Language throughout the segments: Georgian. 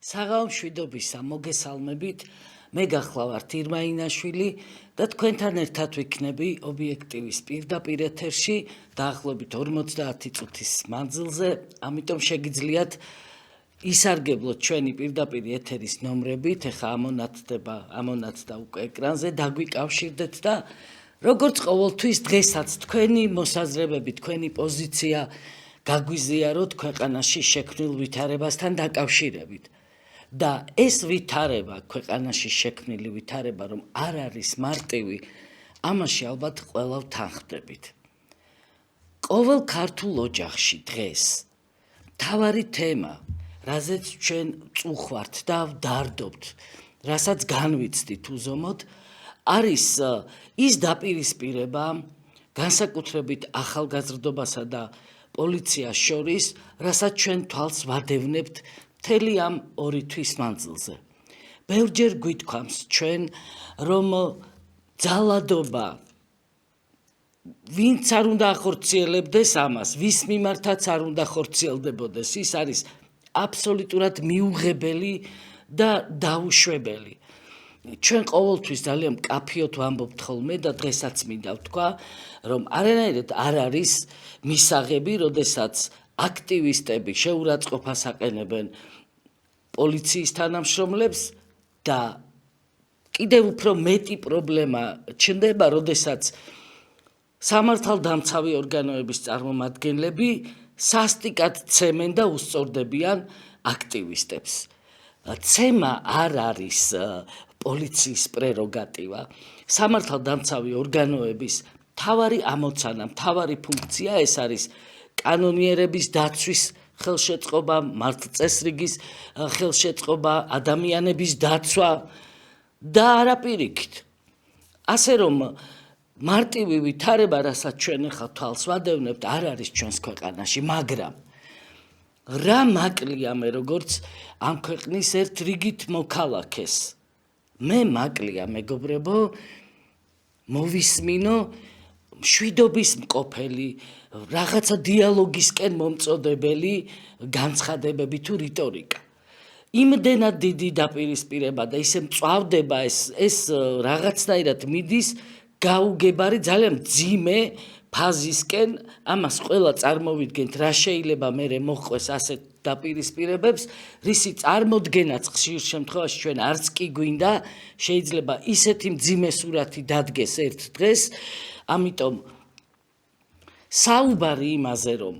საღამო მშვიდობისა, მოგესალმებით. მე გახლავართ ირმა ინაშვილი და თქვენთან ერთად ვიქნები ობიექტივის პირდაპირ ეთერში დაახლოებით 50 წუთის მანძილზე, ამიტომ შეგიძლიათ ისარგებლოთ ჩვენი პირდაპირ ეთერის ნომრებით, ეხა ამონათდა უკვე ეკრანზე, დაგვიკავშირდეთ და როგორც ყოველთვის დღესაც თქვენი მოსაზრებები, თქვენი პოზიცია გაგვიზიაროთ ქვეყანაში შექმნილ ვითარებასთან დაკავშირებით. და ეს ვითარება, ქვეყანაში შექმნილი ვითარება, რომ არ არის მარტივი, ამაში ალბათ ყველა ვთანხმდებით. ყოველ ქართულ ოჯახში დღეს მთავარი თემა, რაზეც ჩვენ წუხვართ და ვდარდობთ, რასაც განვიცდით უზომოდ, არის ის დაპირისპირება, განსაკუთრებით ახალგაზრდობასა და პოლიციას შორის, რასაც ჩვენ თვალს ვადევნებთ მთელი ამ 2 თვის მანძილზე. ბევრჯერ გვითქვამს ჩვენ, რომ ძალადობა ვინც არ უნდა ახორციელებდეს ამას, ვის მიმართაც არ უნდა ხორციელდებოდეს, ის არის აბსოლუტურად მიუღებელი და დაუშვებელი. ჩვენ ყოველთვის ძალიან მკაფიოდ ვამბობთ ხოლმე და დღესაც მინდა ვთქვა, რომ არანაირად არ არის მისაღები, როდესაც აქტივისტები შეურაცხყოფას აყენებენ პოლიციის თანამშრომლებს და კიდევ უფრო მეტი პრობლემა ჩნდება, როდესაც სამართალდამცავი ორგანოების წარმომადგენლები სასტიკად ცემენ და უსწორდებიან აქტივისტებს. ცემა არ არის პოლიციის პრეროგატივა. სამართალდამცავი ორგანოების მთავარი ამოცანა, მთავარი ფუნქცია ეს არის კანონიერების დაცვის ხელშეწყობა, მართლწესრიგის ხელშეწყობა, ადამიანების დაცვა და არაპირიქით. ასე რომ მარტივი ვითარება, რასაც ჩვენ ახლა თვალს ვადევნებთ, არ არის ჩვენს ქვეყანაში, მაგრამ რა მაკლია მე როგორც ამ ქვეყნის ერთ რიგით მოქალაქეს. მე მაკლია მეგობრებო, მოვისმინო მშვიდობის მყოფელი, რაღაცა დიალოგისკენ მომწოდებელი განცხადებები თუ რიტორიკა. იმდენად დიდი დაპირისპირება და ისე მწვავდება ეს რაღაცნაირად მიდის გაუგებარი ძალიან მძიმე ფაზისკენ, ამას ყველა წარმოვიდგენთ, რა შეიძლება მერე მოჰყვეს ასეთ დაპირისპირებებს, რისი წარმოდგენაც ხშირ შემთხვევაში ჩვენ არც კი გვინდა, შეიძლება ისეთი მძიმე სურათი დადგეს ერთ დღეს, ამიტომ საუბარი იმაზე, რომ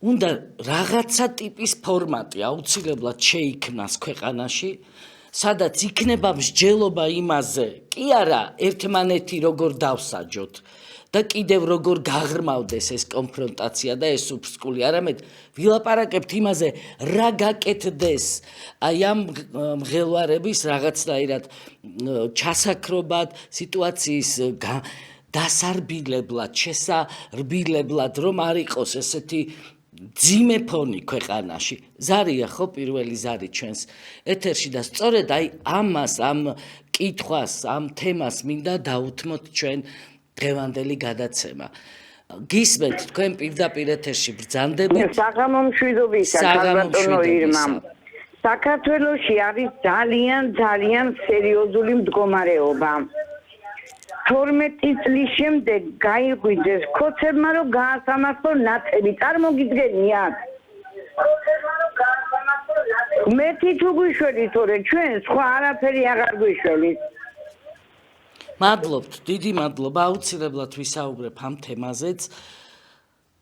უნდა რაღაცა ტიპის ფორმატი აუცილებლად შეიქმნას ქვეყანაში, სადაც იქნება მსჯელობა იმაზე, კი არა ერთმანეთი როგორ დავსაჯოთ და კიდევ როგორ გაღრმავდეს ეს კონფრონტაცია და ეს უფსკული, არამედ ვილაპარაკებთ იმაზე, რა გაკეთდეს აი ამ მღელვარების რაღაცნაირად ჩასაქრობად, სიტუაციის დასარბილებლად, შესარბილებლად, რომ არ იყოს ესეთი ძიმე ფონი ქვეყანაში. ზარია ხო პირველი ზარი ჩვენს ეთერში და სწორედ აი ამას, ამ კითხვას, ამ თემას მინდა დავუთმოთ ჩვენ დღევანდელი გადაცემა. გისმენთ თქვენ პირდაპირ ეთერში ბრძანდებით. საღამო მშვიდობისა, ბატონო ირმა. საქართველოში არის ძალიან სერიოზული მდგომარეობა. 12 წლის შემდეგ გაიღვიძეს ქოცებმა, რომ გაასამართლონ ნათელი. წარმოგიდგენიათ? მეთი თუ გვიშველით, თორე ჩვენ სხვა არაფერი აღარ გვიშველით. მადლობთ, დიდი მადლობა, აუცილებლად ვისაუბრებ ამ თემაზეც.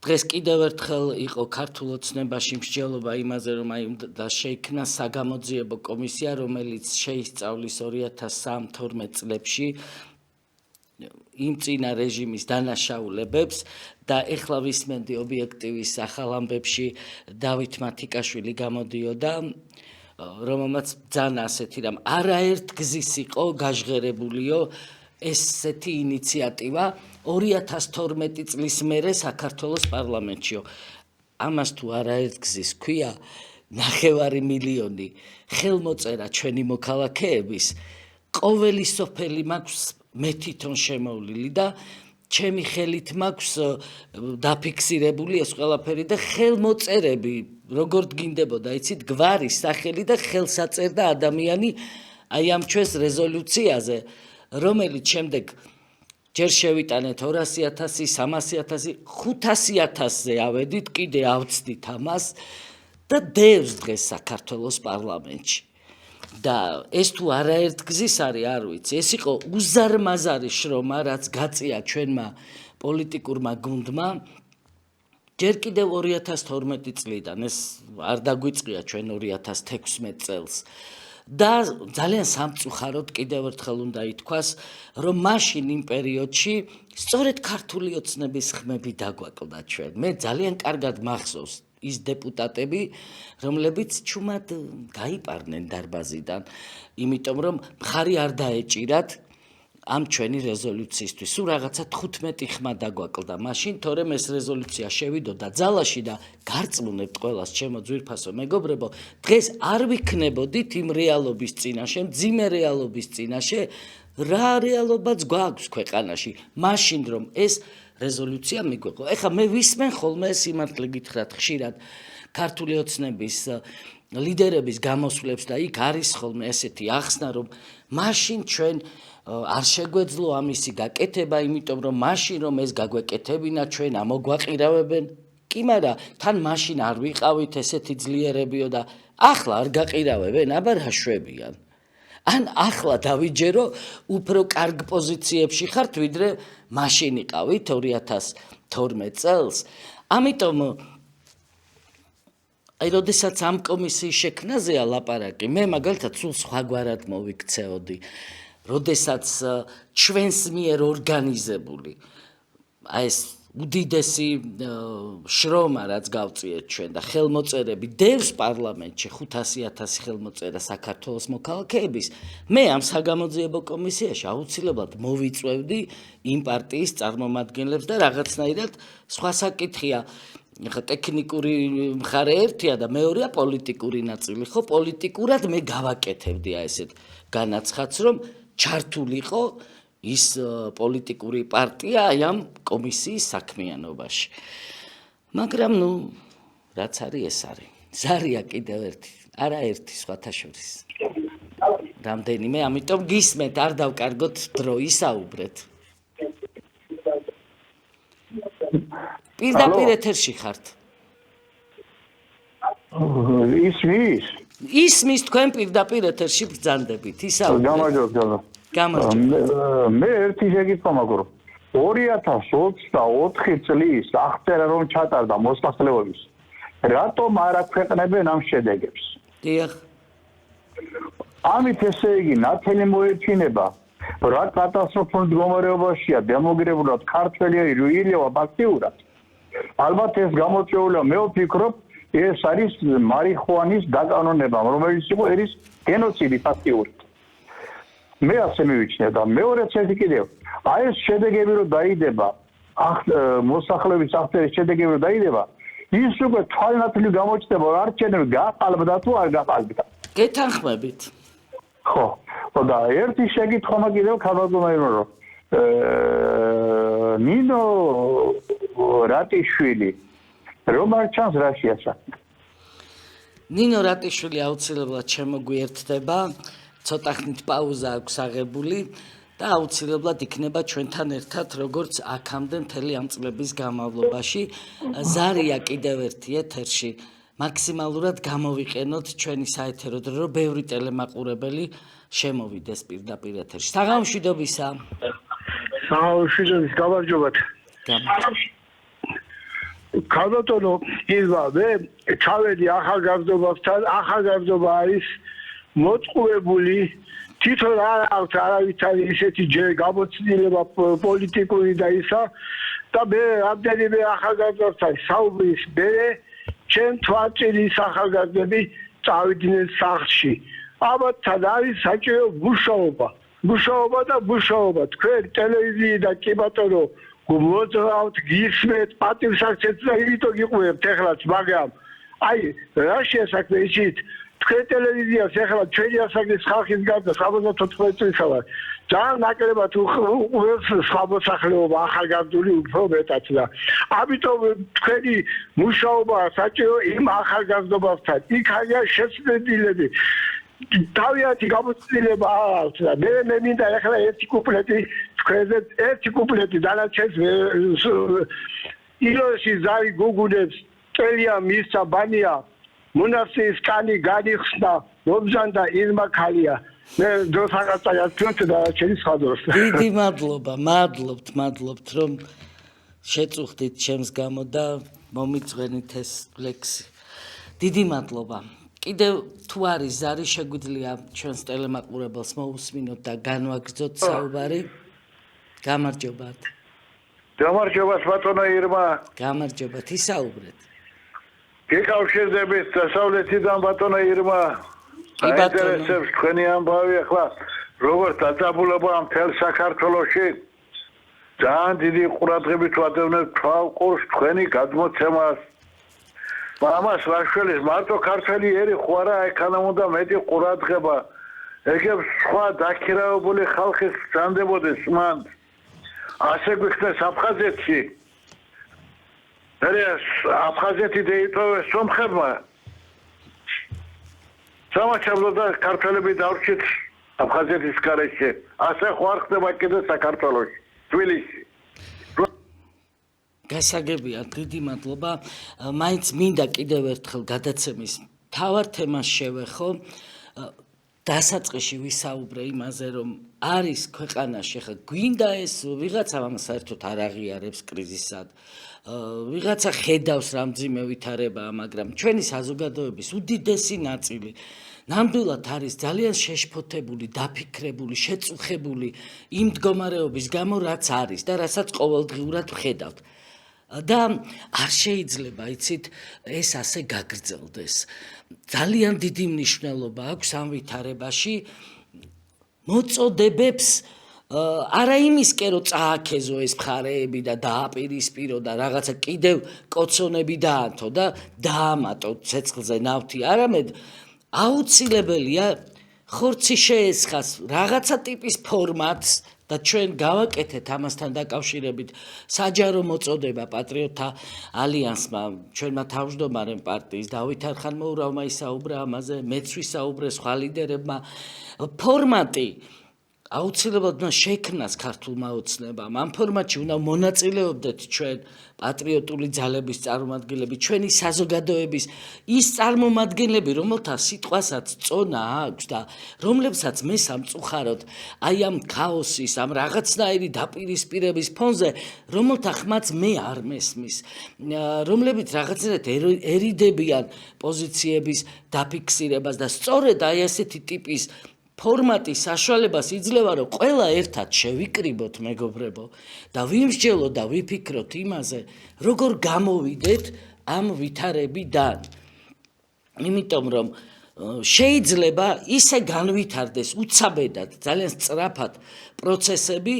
დღეს კიდევ ერთხელ იყო ქართულ ოცნებაში მსჯელობა იმაზე, რომ აი უნდა შეიქმნას საგამოძიებო კომისია, რომელიც შეისწავლის 2003-12 წლებში იმ წინა რეჟიმის დანაშაულებებს და ეხლა ვისმენდი ობიექტივის ახალ ამბებში დავით მათიკაშვილი გამოდიოდა, რომელმაც ბრძანა ასეთი რამ არაერთ გზის იყო გაჟღერებულიო ესეთი ინიციატივა 2012 წლის მერე საქართველოს პარლამენტშიო. ამას თუ არაერთ გზის ქვია, 9 მილიონი ხელმოწერა ჩვენი მოქალაქეების, ყოველი სოფელი მაქვს მე თვითონ შემოვლილი და ჩემი ხელით მაქვს დაფიქსირებული ეს ყველაფერი და ხელმოწერები როგორ დგინდებოდა, იცით, გვარი, სახელი და ხელს აწერდა ადამიანი აი ამ ჩვენს რეზოლუციაზე, რომელიც შემდეგ ჯერ შევიტანეთ 200,000, 300,000, 500,000-ზე ავედით, კიდე ავწდით ამას და დევს დღეს საქართველოს პარლამენტში. და ეს თუ არაერთ გზის არის, არ ვიცი, ეს იყო უზარმაზარი შრომა, რაც გაწია ჩვენმა პოლიტიკურმა გუნდმა ჯერ კიდევ 2012 წლიდან, ეს არ დაგვიწყია ჩვენ 2016 წელს. და ძალიან სამწუხაროდ კიდევ ერთხელ უნდა ითქვას, რომ მაშინ იმ პერიოდში სწორედ ქართული ოცნების ხმები დაგვაკლდა ჩვენ. მე ძალიან კარგად მახსოვს ის დეპუტატები, რომლებიც ჩუმად გაიპარნენ დარბაზიდან, იმიტომ რომ მხარი არ დაეჭირათ ამ ჩვენი რეზოლუციისთვის. სულ რაღაცა 15 ხმა დაგვაკლდა მაშინ, თორემ ეს რეზოლუცია შევიდოდა ძალაში და გარწმუნებთ ყველას, ჩემო ძვირფასო მეგობრებო, დღეს არ ვიქნებოდით იმ რეალობის წინაშე, მძიმე რეალობის წინაშე, რა რეალობაც გვაქვს ქვეყანაში, მაშინ რომ ეს რეზოლუცია მიგვეყო. ეხლა მე ვისმენ ხოლმე სიმართლე გითხრათ ხშირად ქართული ოცნების ლიდერების გამოსვლებს და იქ არის ხოლმე ესეთი ახსნა, რომ მაშინ ჩვენ არ შეგვეძლო ამისი გაკეთება, იმიტომ რომ მაშინ რომ ეს გაგვეკეთებინა ჩვენ ამოგვაყირავებენ. კი, მაგრამ თან მაშინ არ ვიყავით ესეთი ძლიერებიო და ახლა არ გაყირავებენ, აბა რა შვებიან. ან ახლა დავიჯერო უფრო კარგ პოზიციებში ხართ, ვიდრე მაშინ იყავით 2012 წელს. ამიტომ აი, როდესაც ამ კომისიის შექმნაზეა ლაპარაკი, მე მაგალითად სულ სხვაგვარად მოვიქცეოდი. როდესაც ჩვენს მიერ ორგანიზებული აი ეს უდიდესი შრომა, რაც გავწიეთ ჩვენ და ხელმოწერები დევს პარლამენტში 500,000 ხელმოწერა საქართველოს მოქალაქეების, მე ამ საგამოძიებო კომისიაში აუცილებლად მოვიწვევდი იმ პარტიის წარმომადგენლებს და რაღაცნაირად სხვა საკითხია. ხა ტექნიკური მხარე ერთია და მეორეა პოლიტიკური ნაწილი. ხო, პოლიტიკურად მე გავაკეთებდი აი ესეთ განაცხადს, რომ ჩართულიყო ის პოლიტიკური პარტია აი ამ კომისიის საქმიანობაში. მაგრამ ნუ რაც არის ეს არის. ზარია კიდევ ერთი, არაერთი სხვათა შორის. რამდენიმე, ამიტომ გისმენთ, არ დავკარგოთ დრო, ისაუბრეთ. პირდაპირ ეთერში ხართ. ისმის თქვენ პირდაპირ ეთერში ბრძანდებით, ისაუბრეთ. გამარჯობა. მე ერთი შეკითხვა მაქვს. 2024 წლის აღწერა რომ ჩატარდა მოსახლეობის. რატომ არ აქვეყნებენ ამ შედეგებს? დიახ. ამით ესე იგი ნათელი მოეჩინება, რა კატასტროფულ მდგომარეობაშია დემოგრაფიულად ქართველი ილევა ფაქტიურად. ალბათ ეს გამოწვეულია, მე ვფიქრობ, ეს არის მარიხუანის დაკანონება, რომელიც იყო ერის გენოციდი ფაქტიურად. მე ასე მივიჩნევ და მეორეც ერთი კიდევ, აი ეს შედეგები რომ დაიდება, მოსახლეობის აღწერის შედეგები რომ დაიდება, ის უკვე თვალნათლივ გამოჩნდება, რომ არჩევნები გაყალბდა თუ არ გაყალბდა. გეთანხმებით. ხო, და ერთი შეკითხვა კიდევ ქაბაგონაირო, რომ ნინო რატიშვილი რომ არ ჩანს რაშია საქმე? ნინო რატიშვილი აუცილებლად შემოგვიერთდება, ცოტა ხნით პაუზა აქვს აღებული და აუცილებლად იქნება ჩვენთან ერთად, როგორც აქამდე მთელი ამ წლების განმავლობაში. ზარია კიდევ ერთი ეთერში. მაქსიმალურად გამოვიყენოთ ჩვენი საეთერო დრო, რომ ბევრი ტელემაყურებელი შემოვიდეს პირდაპირ ეთერში. საღამოშვიდობისა. საღამოშვიდობის, გამარჯობათ. ქალბატონო, ირმა, მე ჩავედი ახალგაზრდობასთან, ახალგაზრდობა არის მოწყუებული, თვითონ არ აქვს არავითარი ისეთი გამოცდილება პოლიტიკური და ისა და მე რამდენიმე ახალგაზრდასთან საუბრის მერე ჩემ თვალწინის ახალგაზრდები წავიდნენ სახლში. ამათთან არის საჭირო მუშაობა და მუშაობა. თქვენ ტელევიზიიდან კი ბატონო გმოძრავთ, გისმენთ, პატივსაცემს და იმიტომ გიყვებთ ეხლაც, მაგრამ აი რა შესაძლოა იცით? თქვენ ტელევიზიას ეხლა ჩვენი ასაკის ხალხის გარდა 74 წლისა ვარ. ძალიან ნაკლებად უყურებს სხვა მოსახლეობა ახალგაზრდული უფრო მეტად და ამიტომ თქვენი მუშაობა საჭირო იმ ახალგაზრდობასთან. იქ არის შეცდომილები. თავიანთი გამოცდილება აქვს და მე მინდა ახლა ერთი კუპლეტი დანარჩენს ილოში ზარი გუგუნებს წელია მისცა ბანია მონასტრის კანი განიხსნა მომჟანდა ირმა ქალია მე დროსაღაცა თქვენ და ჩემი სხვა დროს დიდი მადლობთ რომ შეწუხდით ჩემს გამო და მომიწვენით ეს ლექსი დიდი მადლობა კიდევ თუ არის ზარი შეგვიძლია ჩვენს ტელემაყურებელს მოусმინოთ და განვაგრძოთ საუბარი გამარჯობათ გამარჯობათ ბატონო ირმა გამარჯობათ ისაუბრეთ გეკავშირდებით დასავლეთიდან ბატონო ირმა აინტერესებს თქვენი ამბავი ახლა როგორც დაწაბულება მთელ საქართველოში ძალიან დიდი ყურადღებით ვადევნებთ თვალყურს თქვენი გადმოცემას მამას ლაშველის მარტო ქართველი ერი ხო არა ეკანა უნდა მეტი ყურადღება ეგებს სხვა დაქირავებული ხალხის ბრძანდებოდეს მან ასე გვიქნეს აფხაზეთში აფხაზეთი დაიტოვეს სომხებმა სამაჩაბლო და ქართველები დავრჩით აფხაზეთის გარეშე ასე ხო არ ხდება კიდე საქართველოში თბილისში გასაგებია დიდი მადლობა მაინც მინდა კიდევ ერთხელ გადაცემის თავარ თემას შევეხო დასაწყისში ვისაუბრე იმაზე რომ არის ქვეყანაში ხა გვინდა ეს ვიღაცა ამას საერთოდ არ აღიარებს კრიზისად ვიღაცა ხედავს რამძიმე ვითარებაა მაგრამ ჩვენი საზოგადოების უდიდესი ნაწილი ნამდვილად არის ძალიან შეშფოთებული, დაფიქრებული, შეწუხებული იმ მდგომარეობის გამო რაც არის და რასაც ყოველდღიურად ვხედავთ და არ შეიძლება იცით ეს ასე გაგრძელდეს ძალიან დიდი მნიშვნელობა აქვს ამ ვითარებაში მოწოდებებს არა იმისკენ რომ წააქეზო ეს მხარეები და დააპირისპირო და რაღაცა კიდევ კოცონები დაანთო და დაამატო ცეცხლზე ნავთი არამედ აუცილებელია ხორცი შეესხას რაღაცა ტიპის ფორმატს და ჩვენ გავაკეთეთ ამასთან დაკავშირებით საჯარო მოწოდება პატრიოტთა ალიანსმა ჩვენმა თავმჯდომარემ პარტიის დავით არხანმოურავმა ისაუბრა ამაზე მეც ვისაუბრე სხვა ლიდერებმა ფორმატი აუცილებლად უნდა შექმნას ქართულმა ოცნებამ ამ ფორმატში უნდა მონაწილეობდეთ ჩვენ პატრიოტული ძალების წარმომადგენლები ჩვენი საზოგადოების ის წარმომადგენლები რომელთა სიტყვასაც წონა აქვს და რომლებსაც მე სამწუხაროდ აი ამ ქაოსის ამ რაღაცნაირი დაპირისპირების ფონზე რომელთა ხმაც მე არ მესმის რომლებიც რაღაცნაირად ერიდებიან პოზიციების დაფიქსირებას და სწორედ აი ასეთი ტიპის ფორმატის საშუალებას იძლევა რომ ყველა ერთად შევიკრიბოთ მეგობრებო და ვიმსჯელოთ და ვიფიქროთ იმაზე როგორ გამოვიდეთ ამ ვითარებიდან იმიტომ რომ შეიძლება ისე განვითარდეს უცაბედად ძალიან სწრაფად პროცესები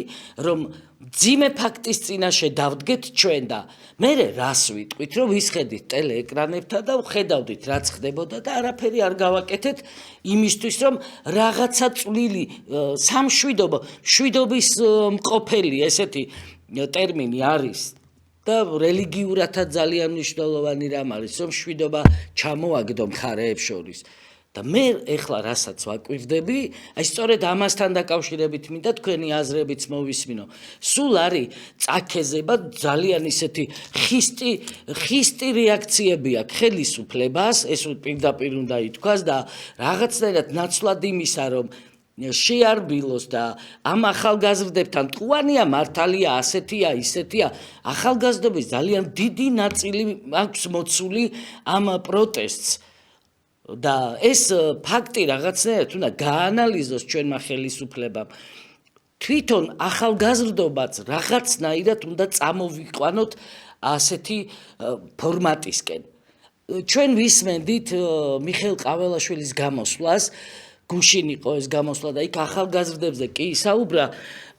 რომ ძიმე ფაქტის წინაშე დავდგეთ ჩვენ და მე რას ვიტყვით რომ ვისხედით ტელეეკრანებთან და ვხედავდით რაც ხდებოდა და არაფერი არ გავაკეთეთ იმისთვის რომ რაღაცა წვლილი შვიდობის მყოფელი ესეთი ტერმინი არის და რელიგიურადაც ძალიან მნიშვნელოვანი რამ არის რომ შვიდობა ჩამოაგდო მხარეებს შორის და მე ეხლა რასაც ვაკვირდები, აი სწორედ ამასთან დაკავშირებით მინდა თქვენი აზრებიც მოვისმინო. სულ არის წაქეზება ძალიან ისეთი ხისტი რეაქციები აქვს ხელისუფლებას, ეს პირდაპირ უნდა ითქვას და რაღაცნაირად ნაცვლად იმისა, რომ შეარბილოს და ამ ახალგაზრდებთან ტყუანია მართალია ასეთია ისეთია ახალგაზრდობის ძალიან დიდი ნაწილი აქვს მოცული ამ პროტესტს და ეს ფაქტი რაღაცნაირად უნდა გაანალიზოს ჩვენმა ხელისუფლებამ თვითონ ახალგაზრდობაც რაღაცნაირად უნდა წამოვიყვანოთ ასეთი ფორმატისკენ ჩვენ ვისმენდით მიხეილ ყაველაშვილის გამოსვლას გუშინ იყო ეს გამოსვლა და იქ ახალგაზრდებზე კი ისაუბრა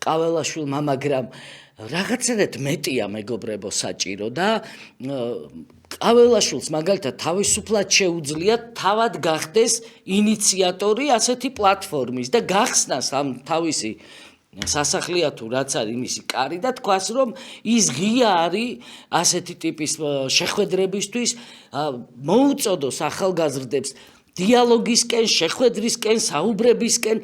ყაველაშვილმა მაგრამ რაღაცნაირად მეტია მეგობრებო საჭირო და ყაველაშვილს მაგალითად თავისუფლად შეუძლია თავად გახდეს ინიციატორი ასეთი პლატფორმის და გახსნას ამ თავისი სასახლეა თუ რაც არის იმისი კარი და თქვას რომ ის ღია არის ასეთი ტიპის შეხვედრებისთვის მოუწოდოს ახალგაზრდებს დიალოგისკენ, შეხვედრისკენ, საუბრებისკენ,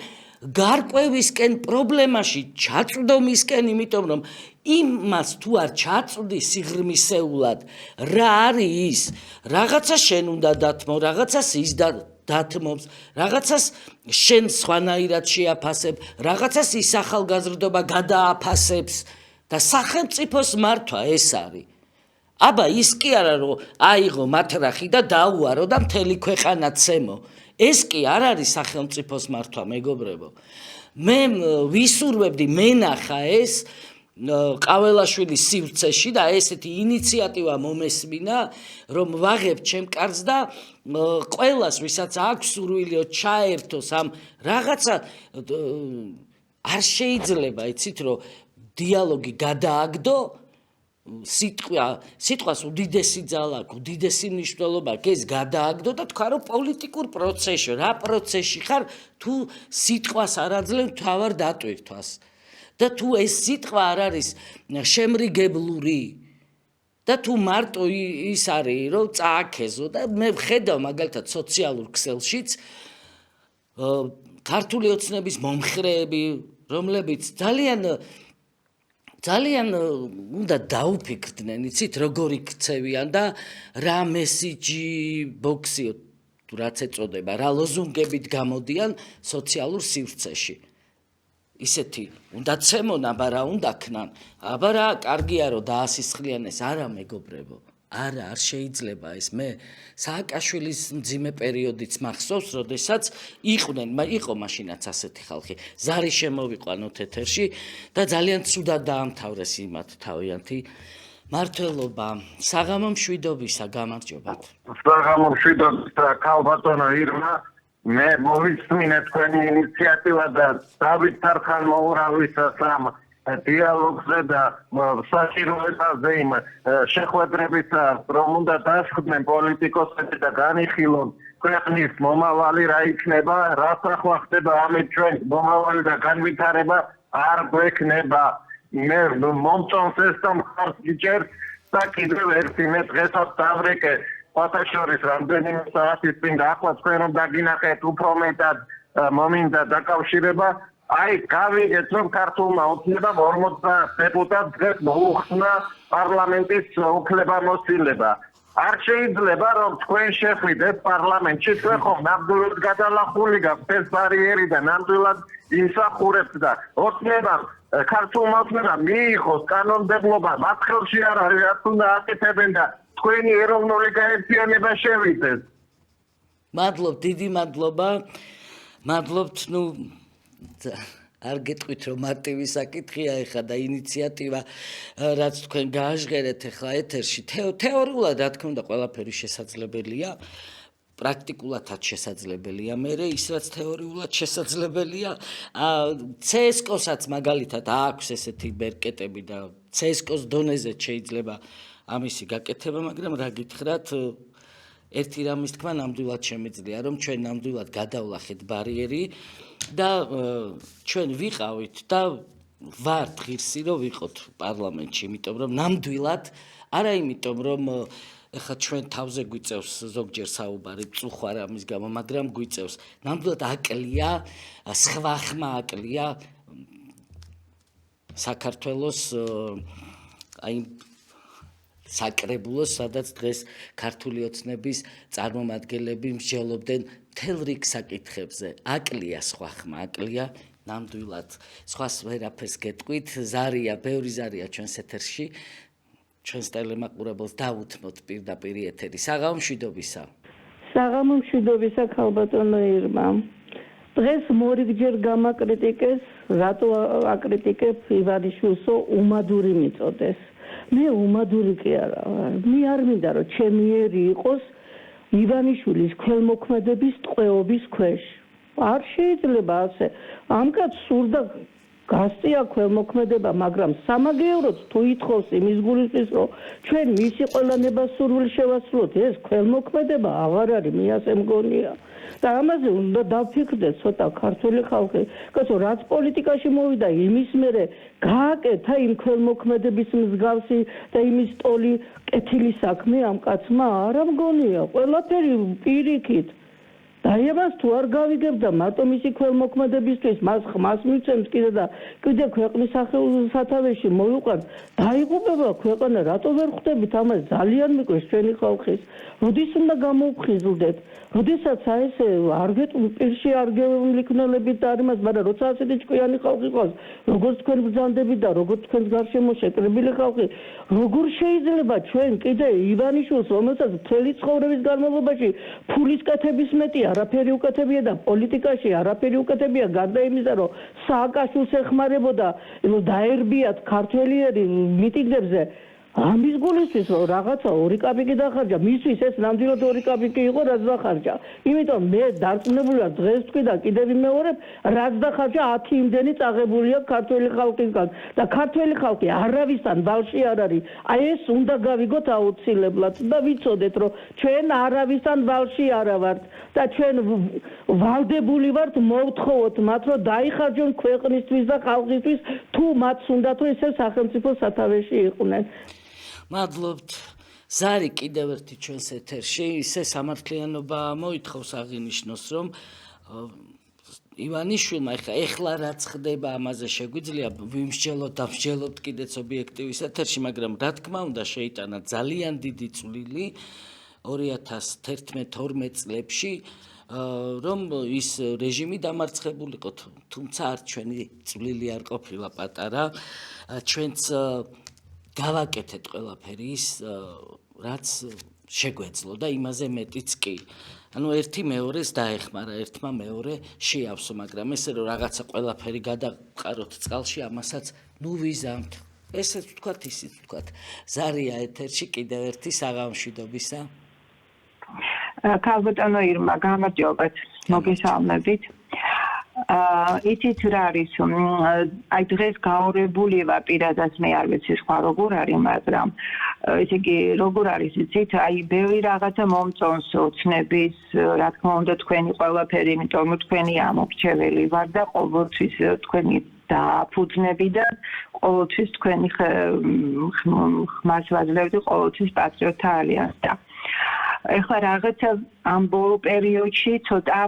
გარკვევისკენ, პრობლემაში ჩაწვდომისკენ, იმიტომ რომ იმას თუ არ ჩაწვდი სიღრმისეულად, რა არის ის, რაღაცა შენ უნდა დათმო, რაღაცას ის დათმობს, რაღაცას შენ სხვანაირად შეაფასებ, რაღაცას ის ახალგაზრდობა გადააფასებს და სახელმწიფოს მართვა ეს არის. აბა ის კი არა რომ აიღო მათრახი და დაუარო და მთელი ქვეყანა ცემო. ეს კი არ არის სახელმწიფოს მართვა, მეგობრებო. მე ვისურვებდი მენახა ეს ყაველაშვილის სივრცეში და ესეთი ინიციატივა მომესმინა, რომ ვაღებ ჩემ კარს და ყველას, ვისაც აქვს სურვილი ჩაერთოს ამ რაღაცა არ შეიძლება, იცით, რომ დიალოგი გადააგდო სიტყვას უდიდესი ძალა აქვს, უდიდესი მნიშვნელობა აქვს, ეს გადააგდო და თქვა რომ პოლიტიკურ პროცესში, რა პროცესში ხარ, თუ სიტყვას არ აძლევ თავარ დატვირთვას. და თუ ეს სიტყვა არ არის შემრიგებლური და თუ მარტო ის არის რომ წააქეზო და მე ვხედავ მაგალითად სოციალურ ქსელშიც ქართული ოცნების მომხრეები, რომლებიც ძალიან უნდა დაუფიქრდნენ, იცით, როგორი ქცევიან და რა მესიჯი ბოქსი თუ რაც ეწოდება, რა ლოზუნგებით გამოდიან სოციალურ სივრცეში. ისეთი უნდა ცემონ, აბა რა უნდა ქნან, აბა რა კარგია რომ დაასისხლიანეს, არა მეგობრებო, არა, არ შეიძლება ეს. მე სააკაშვილის მძიმე პერიოდიც მახსოვს, როდესაც იყო მაშინაც ასეთი ხალხი, ზარი შემოვიყვანოთ ეთერში და ძალიან ცუდად დაამთავრეს იმათ თავიანთი მართლობა. საღამო მშვიდობისა, გამარჯობათ. საღამო მშვიდობისა, ქალბატონო ირმა. მე მოვისმინე თქვენი ინიციატივა და დავით თარხან მოურავისას ამ დიალოგზე და საჭიროებაზე იმ შეხვედრებისა, რომ უნდა დასხდნენ პოლიტიკოსები და განიხილონ ქვეყნის მომავალი რა იქნება, რაც ახლა ხდება ამით ჩვენ მომავალი და განვითარება არ გვექნება. მე მომწონს ეს და მხარს გიჭერს და კიდევ ერთი მე დღესაც დავრეკე ფათაშორის რამდენიმე საათის წინ და ახლა თქვენ რომ დაგინახეთ უფრო მეტად მომინდა დაკავშირება, აი გავიგეთ რომ ქართულმა ოცნებამ 50 დეპუტატს დღეს მოუხსნა პარლამენტის უფლებამოსილება. არ შეიძლება რომ თქვენ შეხვიდეთ პარლამენტში, თქვენ ხომ ნამდვილად გადალახული გაქვთ ეს ბარიერი და ნამდვილად იმსახურებთ და ოცნებამ ქართულმა ოცნებამ მიიღოს კანონმდებლობა, მათ ხელში არ არის რაც უნდა აკეთებენ და თქვენი ეროვნული გაერთიანება შევიდეს. მადლობ, დიდი მადლობა. მადლობთ, არ გეტყვით რომ მარტივი საკითხია ეხლა და ინიციატივა რაც თქვენ გააჟღერეთ ეხლა ეთერში, თეორიულად რა თქმა უნდა ყველაფერი შესაძლებელია, პრაქტიკულადაც შესაძლებელია, მერე ის რაც თეორიულად შესაძლებელია, CSKO-საც მაგალითად აქვს ესეთი ბერკეტები და CSKO-ს დონეზე შეიძლება ამისი გაკეთება, მაგრამ რა გითხრათ, ერთი რამის თქვა ნამდვილად შემიძლია, რომ ჩვენ ნამდვილად გადავლახეთ ბარიერი და ჩვენ ვიყავით და ვართ ღირსი რომ ვიყოთ პარლამენტში, იმიტომ რომ ნამდვილად, არა იმიტომ რომ ეხლა ჩვენ თავზე გვიწევს ზოგჯერ საუბარი, წუხარ ამის გამო, მაგრამ გვიწევს, ნამდვილად აკლია, სხვა ხმა აკლია საქართველოს აი საკრებულოს, სადაც დღეს ქართული ოცნების წარმომადგენლები მსჯელობდნენ მთელ რიგ საკითხებზე. აკლია სხვა ხმა, აკლია ნამდვილად. სხვას ვერაფერს გეტყვით, ზარია, ბევრი ზარია ჩვენს ეთერში. ჩვენს ტელემაყურებელს დავუთმოთ პირდაპირ ეთერი. საღამო მშვიდობისა. საღამო მშვიდობისა, ქალბატონო ირმა. დღეს მორიგჯერ გამაკრიტიკეს, რატო აკრიტიკებ ივანიშვილსო უმადური მიწოდეს. მე უმადური კი არა, მე არ მინდა რომ ჩემი ერი იყოს ივანიშვილის ქველმოქმედების ტყვეობის ქვეშ. არ შეიძლება ასე. ამ კაცს სურდა გასწია ქველმოქმედება, მაგრამ სამაგიეროდ თუ ითხოვს იმის გულისთვის, რომ ჩვენ მისი ყველანებას სურვილს შევასრულოთ, ეს ქველმოქმედება აღარ არის, მე ასე მგონია. და ამაზე უნდა დავფიქრდეთ ცოტა ქართული ხალხი. კაცო, რაც პოლიტიკაში მოვიდა, იმის მერე გააკეთა იმ ქველმოქმედების მსგავსი და იმის ტოლი კეთილი საქმე ამ კაცმა არა მგონია. ყველაფერი პირიქით. დაიებას თუ არ გავიგებდა მარტო მისი ქველმოქმედებისთვის მას ხმას მიცემს კიდე და კიდე ქვეყნის სათავეში მოიყვანს დაიღუპება ქვეყანა რატო ვერ ხვდებით ამას ძალიან მიყვარს ჩვენი ხალხის როდის უნდა გამოვხიზლდეთ როდესაც ესე არ პირში არ გევლიქნელებით და იმას მაგრამ როცა ასეთი ჭკვიანი ხალხი ყავს როგორც თქვენ ბრძანდებით და როგორც თქვენს გარშემო შეკრებილი ხალხი როგორ შეიძლება ჩვენ კიდე ივანიშვილს რომელსაც მთელი ცხოვრების განმავლობაში ფულის კეთების მეტი არაფერი უკეთებია და პოლიტიკაში არაფერი უკეთებია გარდა იმისა რომ სააკაშვილს ეხმარებოდა დაერბიათ ქართველიერი მიტინგებზე ამის გულისთვის რაღაცა 2 კაპიკი დახარჯა მისთვის ეს ნამდვილად 2 კაპიკი იყო რაც დახარჯა იმიტომ მე დარწმუნებული ვარ დღეს თქვი და კიდევ ვიმეორებ რაც დახარჯა 10 იმდენი წაღებულია ქართველი ხალხისგან და ქართველი ხალხი არავისთან ბალში არ არის აი ეს უნდა გავიგოთ აუცილებლად და ვიცოდეთ რომ ჩვენ არავისთან ბალში არა ვართ და ჩვენ ვალდებული ვართ მოვთხოვოთ მათ რომ დაიხარჯონ ქვეყნისთვის და ხალხისთვის თუ მათ უნდათ რომ ესე სახელმწიფო სათავეში იყვნენ მადლობთ ზარი კიდევ ერთი ჩვენს ეთერში ისე სამართლიანობა მოითხოვს აღინიშნოს რომ ივანიშვილმა ეხლა რაც ხდება ამაზე შეგვიძლია ვიმსჯელოთ დავსჯელოთ კიდეც ობიექტივის ეთერში მაგრამ რა თქმა უნდა შეიტანა ძალიან დიდი წვლილი 2011-12 წლებში რომ ის რეჟიმი დამარცხებულიყო თუმცა არ ჩვენი წვლილი არ ყოფილა პატარა ჩვენც გავაკეთეთ ყველაფერი ის რაც შეგვეძლო და იმაზე მეტიც კი ანუ ერთი მეორეს დაეხმარა ერთმა მეორე შეავსო მაგრამ ესე რომ რაღაცა ყველაფერი გადაყაროთ წყალში ამასაც ნუ ვიზამთ ესეც ვთქვათ ისიც ვთქვათ ზარია ეთერში კიდევ ერთი საღამშვიდობისა ქალბატონო ირმა გამარჯობათ მოგესალმებით იცით რა არის აი დღეს გაორებული ვარ პირადად მე არ ვიცი სხვა როგორ არის მაგრამ ესე იგი როგორ არის იცით აი ბევრი რაღაცა მომწონს ოცნების რა თქმა უნდა თქვენი ყველაფერი იმიტომ რომ თქვენი ამორჩეველი ვარ და ყოველთვის თქვენი დაფუძნები და ყოველთვის თქვენი ხმას ვაძლევდი ყოველთვის პატრიოტთა ალიანსთან ეხლა რაღაცა ამ ბოლო პერიოდში ცოტა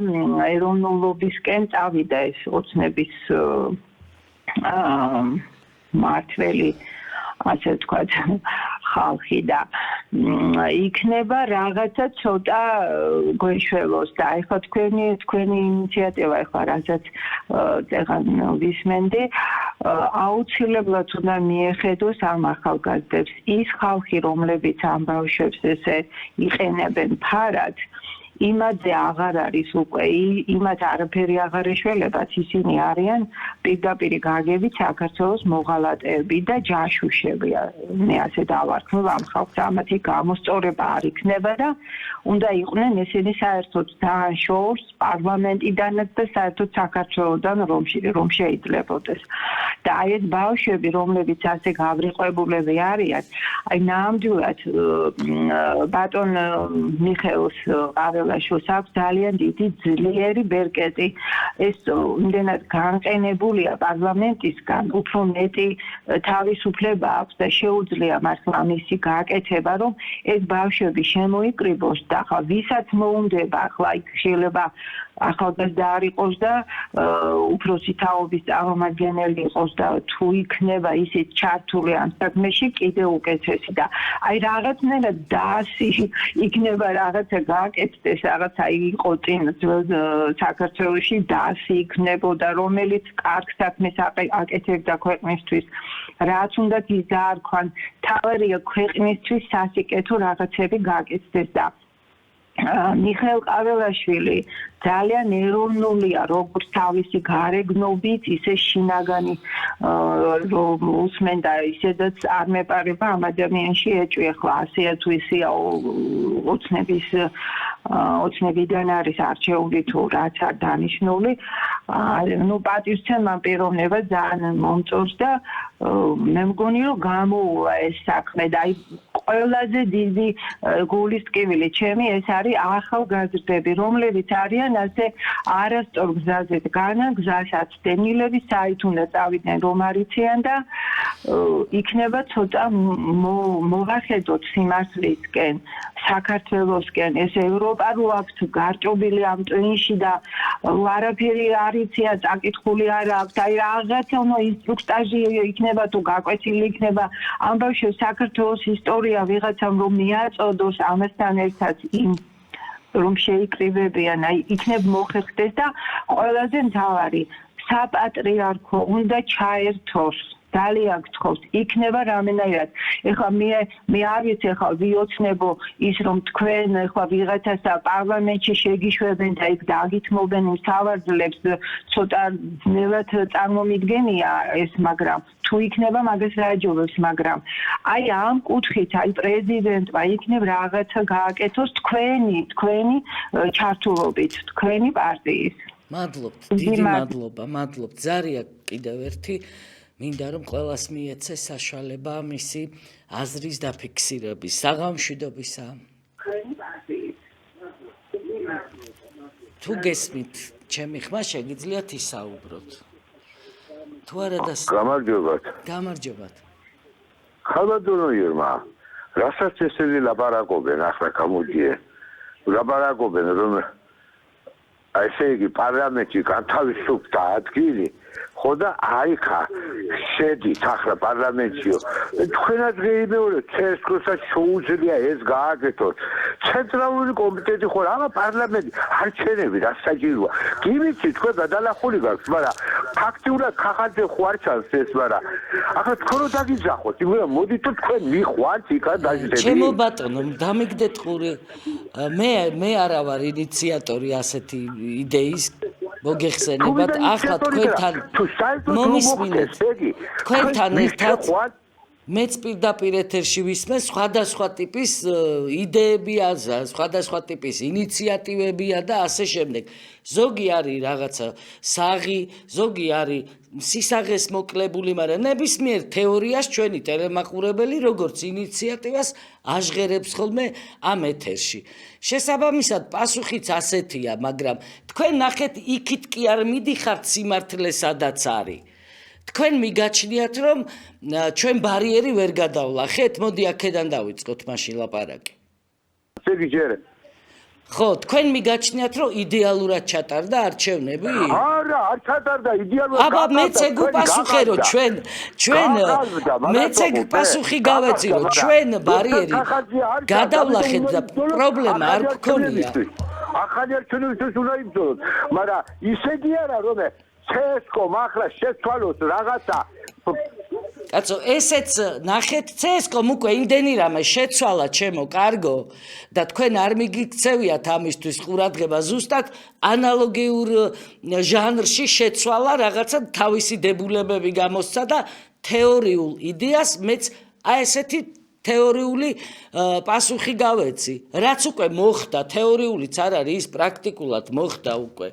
ეროვნულობისკენ წავიდა ეს ოცნების მართველი ასე ვთქვათ ხალხი და იქნება რაღაცა ცოტა გვეშველოს და ეხლა თქვენი ინიციატივა ეხლა რასაც ეხლა ვისმენდი აუცილებლად უნდა მიეხედოს ამ ახალგაზრდებს ის ხალხი რომლებიც ამ ბავშვებს ესე იყენებენ ფარად იმაზე აღარ არის უკვე იმათ არაფერი აღარ ეშველებათ ისინი არიან პირდაპირ გაგებით საქართველოს მოღალატეები და ჯაშუშები მე ასე დავარქმევ ამ ხალხს ამათი გამოსწორება არ იქნება და უნდა იყვნენ ესენი საერთოდ დააშორს პარლამენტიდანაც და საერთოდ საქართველოსდან რომ შეიძლებოდეს და აი ეს ბავშვები რომლებიც ასე გავრიყვებულები არიან აი ნამდვილად ბატონ მიხეილს ლაშოს აქვს ძალიან დიდი ძლიერი ბერკეტი ეს იმდენად განყენებულია პარლამენტისგან უფრო მეტი თავისუფლება აქვს და შეუძლია მართლა მისი გააკეთება რომ ეს ბავშვები შემოიკრიბოს და ხა ვისაც მოუნდება ახლა იქ შეიძლება ახალგაზრდა არ იყოს და უფროსი თაობის წარმომადგენელი იყოს და თუ იქნება ისიც ჩართული ამ საქმეში კიდე უკეთესი და აი რაღაცნაირად დაასი იქნება რაღაცა გააკეთდეს რაღაცა იყო წინ საქართველოში დაასი იქნებოდა რომელიც კარგ საქმეს აკეთებდა ქვეყნისთვის რაც უნდა გიზარქვან თავარია ქვეყნისთვის სასიკეთო რაღაცები გააკეთდეს და მიხეილ ყაველაშვილი ძალიან ეროვნულია როგორც თავისი გარეგნობით ისე შინაგანი რომ უსმენდა ისედაც არ მეპარება ამ ადამიანში ეჭვი ახლა ასეა თუ ისეა ოცნებიდან არის არჩეული თუ რაც არ დანიშნული ნუ პატივცემამ პიროვნება ძალიან მომწონს და მე მგონი რომ გამოუვა ეს საქმე და აი ყველაზე დიდი გულის ტკივილი ჩემი ეს არის ახალგაზრდები, რომლებიც არიან ასე არასწორ გზაზე დგანა, გზასაც დენილები საით უნდა წავიდნენ რომ არიციან და იქნება ცოტა მოვახედოთ სიმართლისკენ, საქართველოსკენ, ეს ევროპა რო აქვთ გარჭობილი ამ ტვინში და არაფერი არიცია, წაკითხული არ აქვს, აი რაღაცა უნდა ინსტრუქტაჟი იქნება თუ გაკვეთილი იქნება ამ ბავშვებს საქართველოს ისტორია ვიღაცამ რომ მიაწოდოს ამასთან ერთად იმ რომ შეიკრიბებიან, აი იქნებ მოხერხდეს და ყველაზე მთავარი საპატრიარქო უნდა ჩაერთოს ძალიან გთხოვს, იქნება რამენაირად. ეხლა მე არ ვიცი ეხლა ვიოცნებო ის რომ თქვენ ეხლა ვიღაცას პარლამენტში შეგიშვებენ და იქ დაგითმობენ იმ სავარძლებს, ცოტა ძნელად წარმომიდგენია ეს, მაგრამ თუ იქნება მაგას რაჯობებს, მაგრამ აი ამ კუთხით, აი პრეზიდენტმა იქნებ რაღაცა გააკეთოს თქვენი ჩართულობით, თქვენი პარტიის. მადლობთ, დიდი მადლობა, მადლობთ. ზარია კიდევ ერთი მინდა რომ ყველას მიეცეს საშუალება მისი აზრის დაფიქსირების, საღამშვიდობისა. თუ გესმით ჩემი ხმა შეგიძლიათ ისაუბროთ. თუ არა და გამარჯობათ. გამარჯობათ. ხალბატონო ირმა, რასაც ესენი ლაპარაკობენ ახლა გამოდიე. ლაპარაკობენ რომ ესე იგი პარლამენტში განთავისუფლდა ადგილი, ხო და აიქა შედით ახლა პარლამენტშიო. თქვენად გეიმეორებთ, CSKO-საც შეუძლია ეს გააკეთოს. ცენტრალური კომიტეტი ხო რა პარლამენტი არჩენები რა საჭიროა. გიმიცი თქვენ გადალახული გაქვს, მაგრამ ფაქტიურად ხახაძე ხო არ ჩანს ეს, მაგრამ ახლა თქვენ რო დაგიძახოთ, იმენა მოდით თქვენ მიხვართ იქა დაჟდები. ჩემო ბატონო, დამიგდეთ ყური. მე არა ვარ ინიციატორი ასეთი იდეის მოგეხსენებათ, ახლა თქვენთან მომისმინეთ, თქვენთან ერთად მეც პირდაპირ ეთერში ვისმენ სხვადასხვა ტიპის იდეებია, სხვადასხვა ტიპის ინიციატივებია და ასე შემდეგ. ზოგი არის რაღაცა საღი, ზოგი არის სისაღეს მოკლებული, მაგრამ ნებისმიერ თეორიას ჩვენი ტელემაყურებელი როგორც ინიციატივას აჟღერებს ხოლმე ამ ეთერში. შესაბამისად პასუხიც ასეთია, მაგრამ თქვენ ნახეთ იქით კი არ მიდიხართ სიმართლე სადაც არის. თქვენ მიგაჩნიათ რომ ჩვენ ბარიერი ვერ გადავლახეთ, მოდი აქედან დავიწყოთ მაშინ ლაპარაკი. შეგიჯერე. ხო, თქვენ მიგაჩნიათ რომ იდეალურად ჩატარდა არჩევნები? არა, არ ჩატარდა იდეალურად. აბა მეც ეგ უპასუხე რომ ჩვენ მეც ეგ პასუხი გავეცი რომ ჩვენ ბარიერი გადავლახეთ და პრობლემა არ გქონია. ახალი არჩევნებისთვის უნდა იბრძოლოთ, მაგრამ ისეთი არა რომ CSKO-მ ახლა შეცვალოს რაღაცა. კაცო, ესეც ნახეთ CSKO-მ უკვე იმდენი რამე შეცვალა ჩემო კარგო და თქვენ არ მიგიქცევიათ ამისთვის ყურადღება, ზუსტად ანალოგიურ ჟანრში შეცვალა რაღაცა თავისი დებულებები გამოსცა და თეორიულ იდეას მეც აი ესეთი თეორიული პასუხი გავეცი. რაც უკვე მოხდა, თეორიულიც არ არის, ის პრაქტიკულად მოხდა უკვე.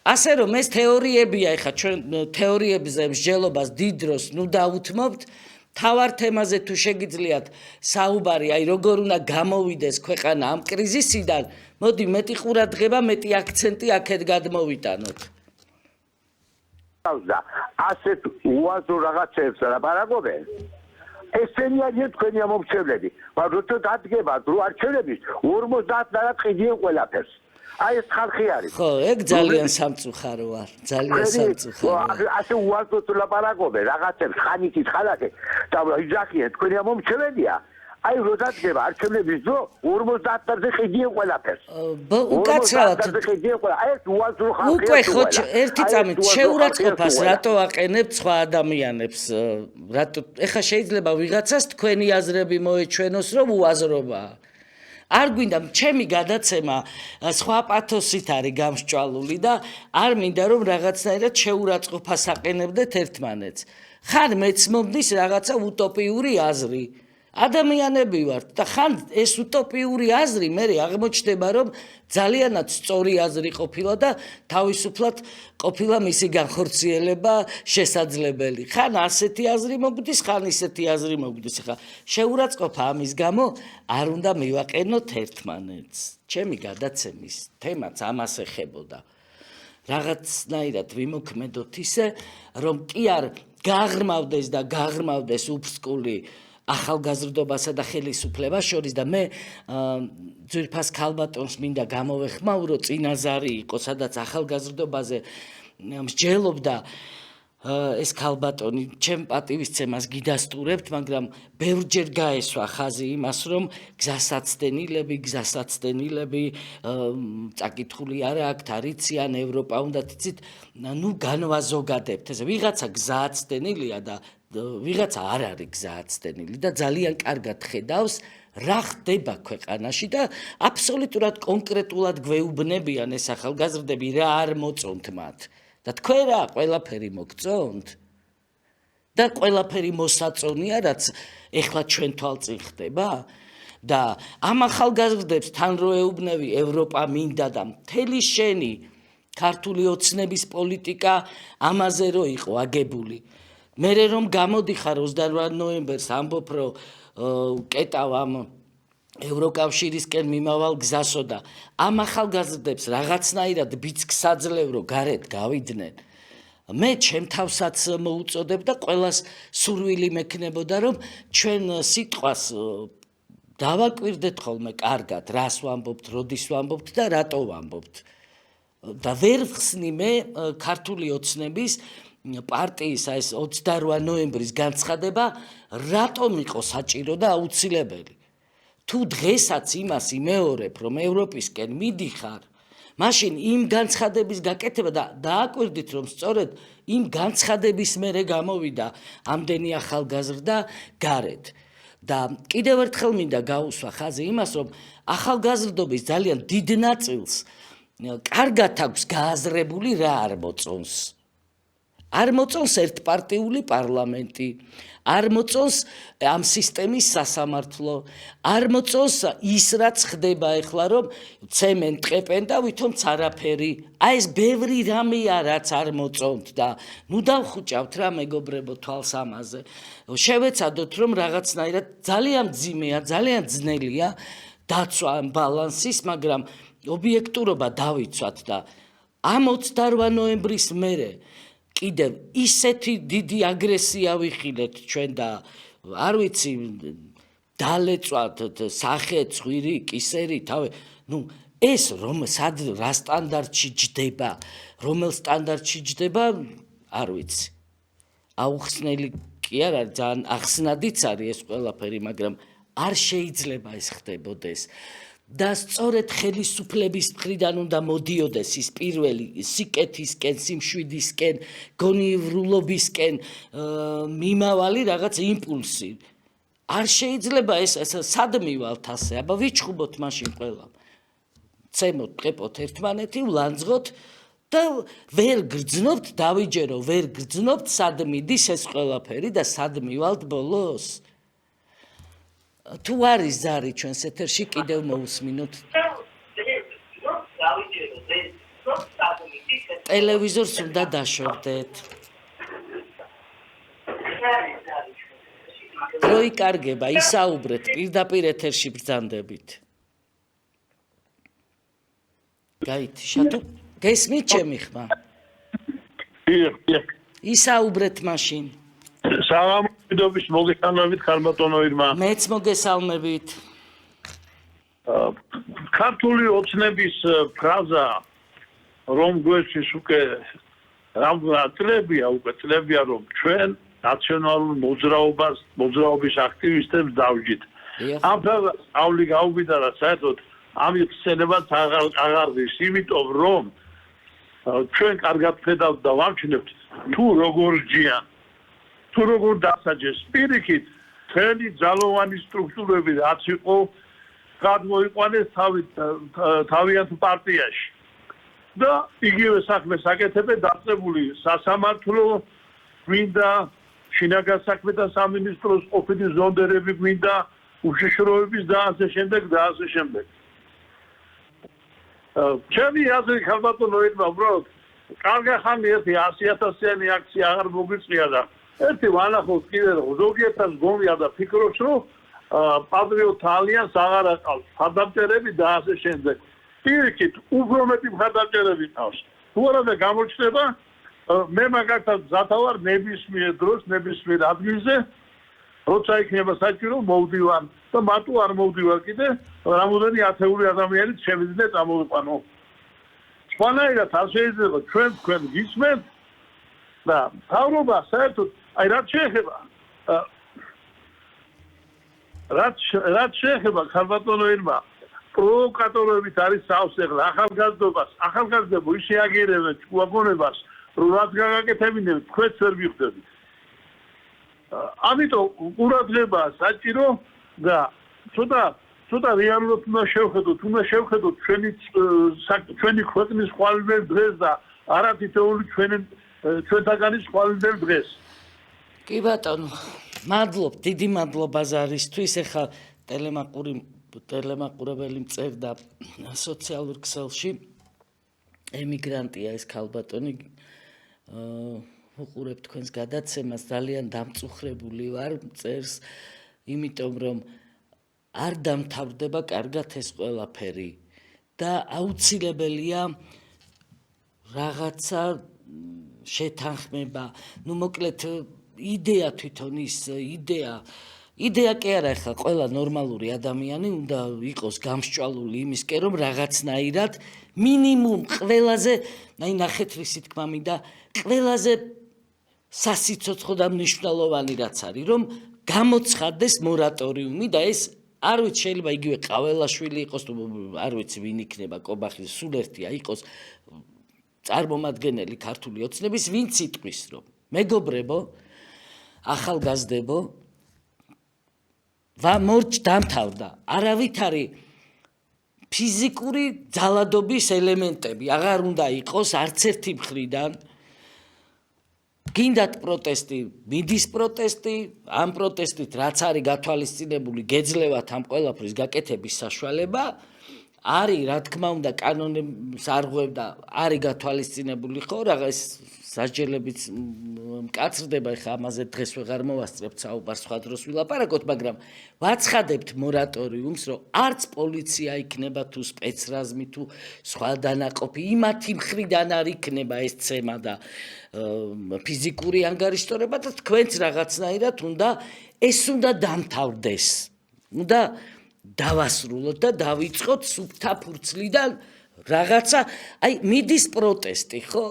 ასე რომ ეს თეორიებია, ეხლა ჩვენ თეორიებზე მსჯელობას დიდ დროს ნუ დაუთმობთ, თავარ თემაზე თუ შეგიძლიათ საუბარი, აი როგორ უნდა გამოვიდეს ქვეყანა ამ კრიზისიდან, მოდი მეტი ყურადღება, მეტი აქცენტი აქეთ გადმოვიტანოთ. და ასეთ უაზრო რაღაცებს ლაპარაკობენ. ესენი არიან თქვენი ამომრჩევლები, მაგრამ როცა დადგებათ რო არჩევნების 50 დანაწყიდიან ყველაფერს. აი ეს ხალხი არის. ხო, ეგ ძალიან სამწუხარო არ, ძალიან სამწუხარო. ასე უაზროდ ლაპარაკობენ რაღაცებს ხანითით ხალხი და იძახიან თქვენი ამომრჩეველია. აი რო დადგება არჩევნების დრო 50-ზე ყიდიან ყველაფერს. უკაცრავად აი ეს უაზრო ხალხი. უკვე ხო ერთი წამით შეურაცხყოფას რატო აყენებთ სხვა ადამიანებს? რატო ეხა შეიძლება ვიღაცას თქვენი აზრები მოეჩვენოს რომ უაზრობაა? არ გვინდა ჩემი გადაცემა სხვა პათოსით არის გამსჭვალული და არ მინდა რომ რაღაცნაირად შეურაცხყოფას აყენებდეთ ერთმანეთს. ხან მეც მომდის რაღაცა უტოპიური აზრი. ადამიანები ვართ და ხან ეს უტოპიური აზრი მე აღმოჩნდება რომ ძალიანაც სწორი აზრი ყოფილა და თავისუფლად ყოფილა მისი განხორციელება შესაძლებელი. ხან ასეთი აზრი მოგდის, ხან ისეთი აზრი მოგდის. ხა შეურაცხყოფა ამის გამო არ უნდა მივაყენოთ ერთმანეთს. ჩემი გადაცემის თემაც ამას ეხებოდა. რაღაცნაირად ვიმოქმედოთ ისე, რომ კი არ გაღრმავდეს და გაღრმავდეს უფსკული ახალგაზრდობასა და ხელისუფლებას შორის და მე ძვირფას ქალბატონს მინდა გამოვეხმაურო წინაზარი იყო, სადაც ახალგაზრდობაზე მსჯელობდა ეს ქალბატონი, ჩემ პატივისცემას გიდასტურებთ, მაგრამ ბევრჯერ გაესვა ხაზი იმას, რომ გზასაცდენილები წაკითხული არ აქვთ, არიციან ევროპა უნდა თიცით, ნუ განვაზოგადებთ. ეს ვიღაცა გზააცდენილია და ვიღაცა არ არის გზააცდენილი და ძალიან კარგად ხედავს რა ხდება ქვეყანაში და აბსოლუტურად კონკრეტულად გვეუბნებიან ეს ახალგაზრდები რა არ მოწონთ მათ და თქვენ რა ყველაფერი მოგწონთ და ყველაფერი მოსაწონია რაც ეხლა ჩვენ თვალწინ ხდება და ამ ახალგაზრდებს თან რო ეუბნები ევროპა მინდა და მთელი შენი ქართული ოცნების პოლიტიკა ამაზე რო იყო აგებული მერე რომ გამოდიხარ 28 ნოემბერს ამბობ რომ კეტავ ამ ევროკავშირისკენ მიმავალ გზასო და ამ ახალგაზრდებს რაღაცნაირად ბიძგს აძლევ რომ გარეთ გავიდნენ მე ჩემ თავსაც მოუწოდებ და ყველას სურვილი მექნებოდა რომ ჩვენ სიტყვას დავაკვირდეთ ხოლმე კარგად რას ვამბობთ, როდის ვამბობთ და რატო ვამბობთ და ვერ ვხსნი მე ქართული ოცნების პარტიის ეს 28 ნოემბრის განცხადება რატომ იყო საჭირო და აუცილებელი თუ დღესაც იმას იმეორებ რომ ევროპისკენ მიდიხარ მაშინ იმ განცხადების გაკეთება და დააკვირდით რომ სწორედ იმ განცხადების მერე გამოვიდა ამდენი ახალგაზრდა გარეთ და კიდევ ერთხელ მინდა გაუსვა ხაზი იმას რომ ახალგაზრდობის ძალიან დიდ ნაწილს კარგად აქვს გააზრებული რა არ მოწონს არ მოწონს ერთპარტიული პარლამენტი, არ მოწონს ამ სისტემის სასამართლო, არ მოწონს ის რაც ხდება ეხლა რომ ცემენ ტყეპენ და ვითომც არაფერი. აი ეს ბევრი რამეა რაც არ მოწონთ და ნუ დავხუჭავთ რა მეგობრებო თვალს ამაზე. შევეცადოთ რომ რაღაცნაირად ძალიან ძიმეა, ძალიან ძნელია დაცვა ამ ბალანსის, მაგრამ ობიექტურობა დავიცვათ და ამ 28 ნოემბრის მერე კიდევ ისეთი დიდი აგრესია ვიხილეთ ჩვენ და არ ვიცი დალეწვათ სახე ცხვირი კისერი თავი ნუ ეს რომ სად რა სტანდარტში ჯდება რომელ სტანდარტში ჯდება არ ვიცი აუხსნელი კი არ არის ძალიან ახსნადიც არის ეს ყველაფერი მაგრამ არ შეიძლება ეს ხდებოდეს და სწორედ ხელისუფლების მხრიდან უნდა მოდიოდეს ის პირველი სიკეთისკენ, სიმშვიდისკენ, გონივრულობისკენ მიმავალი რაღაც იმპულსი. არ შეიძლება ეს სად მივალთ ასე, აბა ვიჩხუბოთ მაშინ ყველამ. ცემოთ, ტყეპოთ ერთმანეთი, ვლანძღოთ და ვერ გრძნობთ, დავიჯერო, ვერ გრძნობთ სად მიდის ეს ყველაფერი და სად მივალთ ბოლოს. თუ არის ზარი ჩვენს ეთერში კიდევ მოусმინოთ ტელევიზორს უნდა დაშორდეთ რო იკარგება ისაუბრეთ პირდაპირ ეთერში ბრძანდებით გაითი შატო გესმით ჩემი ხმა ისაუბრეთ მაშინ საღამოების მოგესალმებით ქალბატონო ირმა. მეც მოგესალმებით. ქართული ოცნების ფრაზა რომ გვერდში უკვე წლებია რომ ჩვენ ნაციონალურ მოძრაობის აქტივისტებს დავჯით. ამავლი გაუვიდა და საერთოდ ამის ხსენებას აღარ დის, იმიტომ რომ ჩვენ კარგად ხედავთ და ვამჩნევთ თუ როგორ ჯიან თუ როგორ დასაჯეს პირიქით მთელი ძალოვანი სტრუქტურები რაც იყო გადმოიყვანეს თავიანთ პარტიაში და იგივე საქმეს აკეთებენ დაწყებული სასამართლო გვინდა შინაგან საქმეთა სამინისტროს ყოფილი ზონდერები გვინდა, უშიშროების და ასე შემდეგ და ასე შემდეგ. ჩემი აზრით ხალბატონო ერთმა უბრალოდ კარგი ხანი ერთი 100,000-იანი აქცია აღარ მოგვიწია და ერთი ვანახოთ კიდე რომ ზოგიერთად გონია და ფიქრობს რომ პატრიოტ ალიანს აღარ აყავს მხარდამჭერები და ასე შემდეგ. პირიქით უფრო მეტი მხარდამჭერები ყავს. თუ არა და გამოჩნდება მე მაგათაც ზათავარ ნებისმიერ დროს ნებისმიერ ადგილზე როცა იქნება საჭირო მოვდივარ და მარტო არ მოვდივარ კიდე რამოდენი ათეული ადამიანი შევიძინე წამოვიყვანო. სხვანაირად არ შეიძლება თქვენ გისმენთ და თავრობა საერთოდ აი რაც შეეხება ხალბატონო ერმა პროვოკატორებით არის სავსეხლა ახალგაზრდებო ის შეაგერებენ ვაგონებას რომ რაც გაგაკეთებინებთ თქვენც ვერ მიხვდებით. ამიტომ ყურადღება საჭირო და ცოტა რეალურად უნდა შევხედოთ ჩვენი ქვეყნის ხვალინდელ დღეს და არა თითოეული ჩვენთაგანი ხვალინდელ დღეს. კი ბატონო, მადლობ, დიდი მადლობა ზარისთვის. ეხლა ტელემაყურებელი მწერდა სოციალურ ქსელში ემიგრანტია ეს ქალბატონი უყურებ თქვენს გადაცემას ძალიან დამწუხრებული ვარ წერს იმიტომ რომ არ დამთავრდება კარგად ეს ყველაფერი და აუცილებელია რაღაცა შეთანხმება ну მოკლედ იდეა თვითონ ის იდეა კი არა ხა ყველა ნორმალური ადამიანი უნდა იყოს გამსჭვალული იმისკენ რომ რაღაცნაირად მინიმუმ ყველაზე აი ნახეთ რისი თქმა მინდა ყველაზე სასიცოცხლო და მნიშვნელოვანი რაც არის რომ გამოცხადდეს მორატორიუმი და ეს არ ვიცი შეიძლება იგივე ყაველაშვილი იყოს თუ არ ვიცი ვინ იქნება კობახის სულ ერთია იყოს წარმომადგენელი ქართული ოცნების ვინც იტყვის რომ მეგობრებო ახალგაზრდებო მორჩ დამთავრდა არავით არის ფიზიკური ძალადობის ელემენტები აღარ უნდა იყოს არც ერთი მხრიდან გინდათ პროტესტი მიდის პროტესტი ამ პროტესტით რაც არის გათვალისწინებული გეძლევათ ამ ყველაფრის გაკეთების საშუალება არის რა თქმა უნდა კანონებს არღვევდა არის გათვალისწინებული ხო რაღაც სასჯელებიც მკაცრდება ხა ამაზე დღეს ვეღარ მოვასწრებთ საუბარს სხვა დროს ვილაპარაკოთ მაგრამ ვაცხადებთ მორატორიუმს რომ არც პოლიცია იქნება თუ სპეცრაზმი თუ სხვა დანაყოფი იმათი მხრიდან არ იქნება ეს ცემა და ფიზიკური ანგარიშტორება და თქვენც რაღაცნაირად უნდა ეს უნდა დამთავრდეს უნდა დავასრულოთ და დავიწყოთ სუფთა ფურცლიდან რაღაცა აი მიდის პროტესტი ხო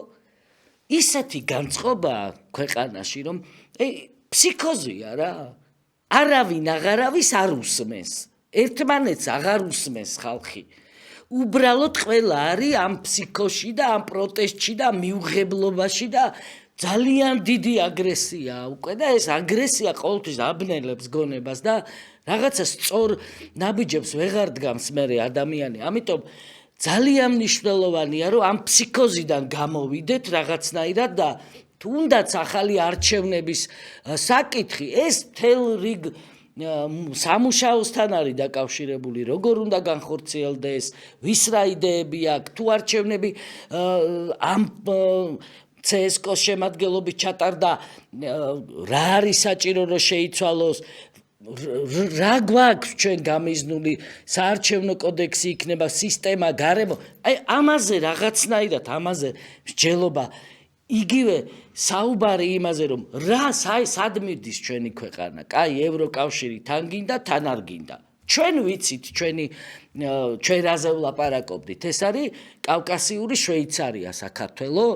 ისეთი განწყობა ქვეყანაში რომ ფსიქოზია რა არავინ აღარავის არ უსმენს ერთმანეთს აღარ უსმენს ხალხი უბრალოდ ყველა არის ამ ფსიქოში და ამ პროტესტში და მიუღებლობაში და ძალიან დიდი აგრესია უკვე და ეს აგრესია ყოველთვის აბნელებს გონებას და რაღაცა სწორ ნაბიჯებს ვეღარ დგამს მე ადამიანი ამიტომ ძალიან მნიშვნელოვანია რომ ამ ფსიქოზიდან გამოვიდეთ რაღაცნაირად და თუნდაც ახალი არჩევნების საკითხი ეს თელ რიგ სამუშაოსთან არის დაკავშირებული როგორ უნდა განხორციელდეს ვის რა იდეები აქვს თუ არჩევნები ამ CSKO-ს შემადგენლობით ჩატარდა რა არის საჭირო რომ შეიცვალოს რა გვაქვს ჩვენ გამიზნული საარჩევნო კოდექსი იქნება სისტემა გარემო აი ამაზე რაღაცნაირად ამაზე მსჯელობა იგივე საუბარი იმაზე რომ რა სად მიდის ჩვენი ქვეყანა კაი ევროკავშირი თან გინდა თან არ გინდა ჩვენ ვიცით ჩვენ რაზე ვლაპარაკობდით ეს არის კავკასიური შვეიცარია საქართველო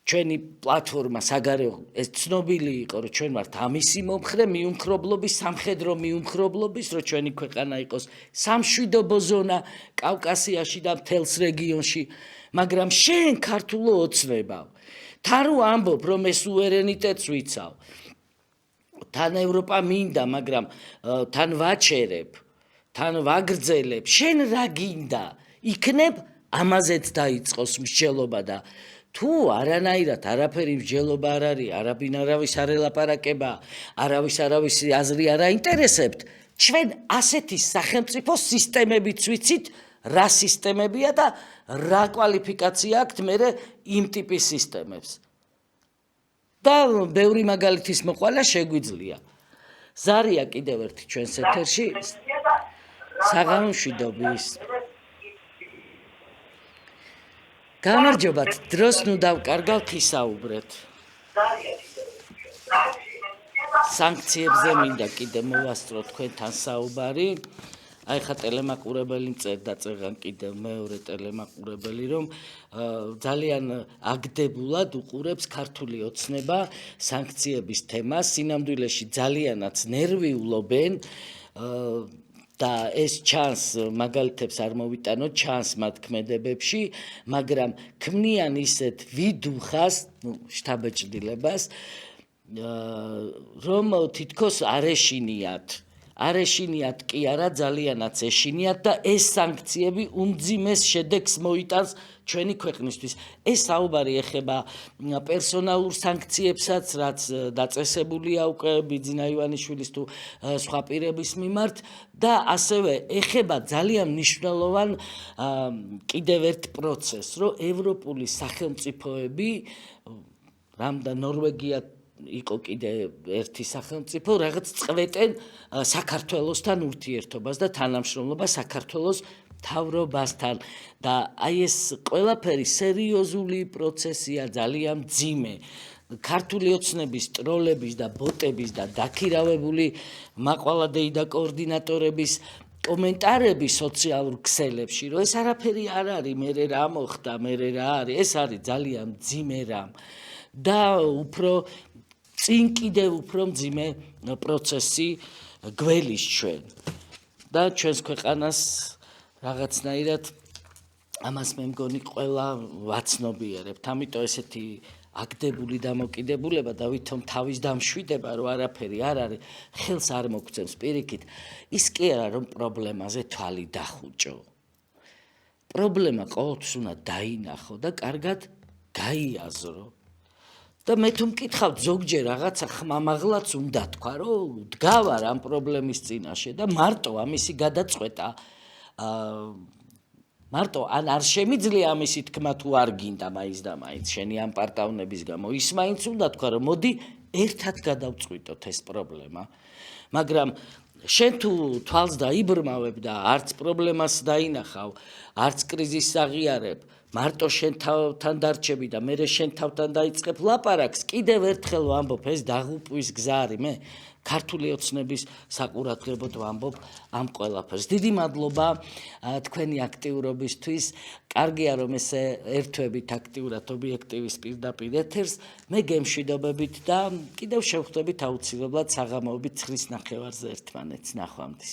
ჩვენი პლატფორმა საგარეო ეს ცნობილი იყო რომ ჩვენ ვართ ამისი მომხრე მიუმხრობლობის სამხედრო მიუმხრობლობის რომ ჩვენი ქვეყანა იყოს სამშვიდობო ზონა კავკასიაში და მთელს რეგიონში მაგრამ შენ ქართულო ოცნებავ თან რო ამბობ რომ ეს სუვერენიტეტს ვიცავ თან ევროპა მინდა მაგრამ თან ვაჩერებ თან ვაგრძელებ შენ რა გინდა იქნებ ამაზეც დაიწყოს მსჯელობა და თუ არანაირად არაფერი მსჯელობა არ არის, არავის არ ელაპარაკება, არავის აზრი არ აინტერესებთ, ჩვენ ასეთი სახელმწიფო სისტემებიც ვიცით, რა სისტემებია და რა კვალიფიკაცია აქვთ მერე იმ ტიპის სისტემებს. და ბევრი მაგალითის მოყვალა შეგვიძლია. ზარია კიდევ ერთი ჩვენს ეთერში საღამომშვიდობის. გამარჯობათ, დროს ნუ დავკარგავთ ისაუბრეთ. სანქციებზე მინდა კიდე მოვასწრო თქვენთან საუბარი. აი ხა ტელემაყურებელი დაწერგან კიდევ მეორე ტელემაყურებელი, რომ ძალიან აგდებულად უყურებს ქართული ოცნება სანქციების თემას, სინამდვილეში ძალიანაც ნერვიულობენ და ეს ჩანს მაგალითებს არ მოვიტანო, ჩანს მათ ქმედებებში, მაგრამ ქმნიან ისეთ ვიდუხას, შთაბეჭდილებას, რომ თითქოს არეშინიათ კი არა, ძალიანაც ეშინიათ და ეს სანქციები უმძიმეს შედეგს მოიტანს ჩვენი ქვეყნისთვის. ეს საუბარი ეხება პერსონალურ სანქციებსაც, რაც დაწესებულია უკვე ბიძინა ივანიშვილის თუ სხვა პირების მიმართ და ასევე ეხება ძალიან მნიშვნელოვან კიდევ ერთ პროცესს, რომ ევროპული სახელმწიფოები, რამდა ნორვეგია იყო კიდე ერთი სახელმწიფო, რაღაც წყვეტენ საქართველოსთან ურთიერთობას და თანამშრომლობას საქართველოს მთავრობასთან და აი ეს ყველაფერი სერიოზული პროცესია, ძალიან მძიმე. ქართული ოცნების ტროლების და ბოტების და დაქირავებული მაყვალადეი და კოორდინატორების კომენტარები სოციალურ ქსელებში, რომ ეს არაფერი არ არის, მერე რა მოხდა, მერე რა არის, ეს არის ძალიან მძიმე რამ და უფრო წინ კიდევ უფრო მძიმე პროცესი გველის ჩვენ და ჩვენს ქვეყანას რაღაცნაირად ამას მე მგონი ყველა ვაცნობიერებთ. ამიტომ ესეთი აგდებული დამოკიდებულება და ვითომ თავის დამშვიდება, რომ არაფერი არ არის, ხელს არ მოგწევს პირიქით. ის კი არა, რომ პრობლემაზე თვალი დახუჭო. პრობლემა ყოველთვის უნდა დაინახო და კარგად გაიაზრო. და მე თუ მკითხავთ ზოგჯერ რაღაცა ხმამაღლაც უნდა თქვა, რომ დგავარ ამ პრობლემის წინაშე და მარტო ამისი გადაწყვეტა მარტო ან არ შემიძლია ამისი თქმა თუ არ გინდა მაინც და მაინც შენი ამ პარტავნების გამო ის მაინც უნდა თქვა, რომ მოდი ერთად გადავწყვიტოთ ეს პრობლემა. მაგრამ შენ თუ თვალს დაიბრმავებ და არც პრობლემას დაინახავ, არც კრიზისს აღიარებ, მარტო შენ თავთან დარჩები და მერე შენ თავთან დაიწყებ ლაპარაკს, კიდევ ერთხელ ვამბობ, ეს დაღუპვის გზა არის, მე ქართული ოცნების საყურადღებოდ ვამბობ ამ ყველაფერს. დიდი მადლობა თქვენი აქტიურობისთვის. კარგია რომ ესე ერთვებით აქტიურად ობიექტივის პირდაპირ ეთერს. მე გემშვიდობებით და კიდევ შევხვდებით აუცილებლად საღამოობით 9:30 ერთმანეთს. ნახვამდის.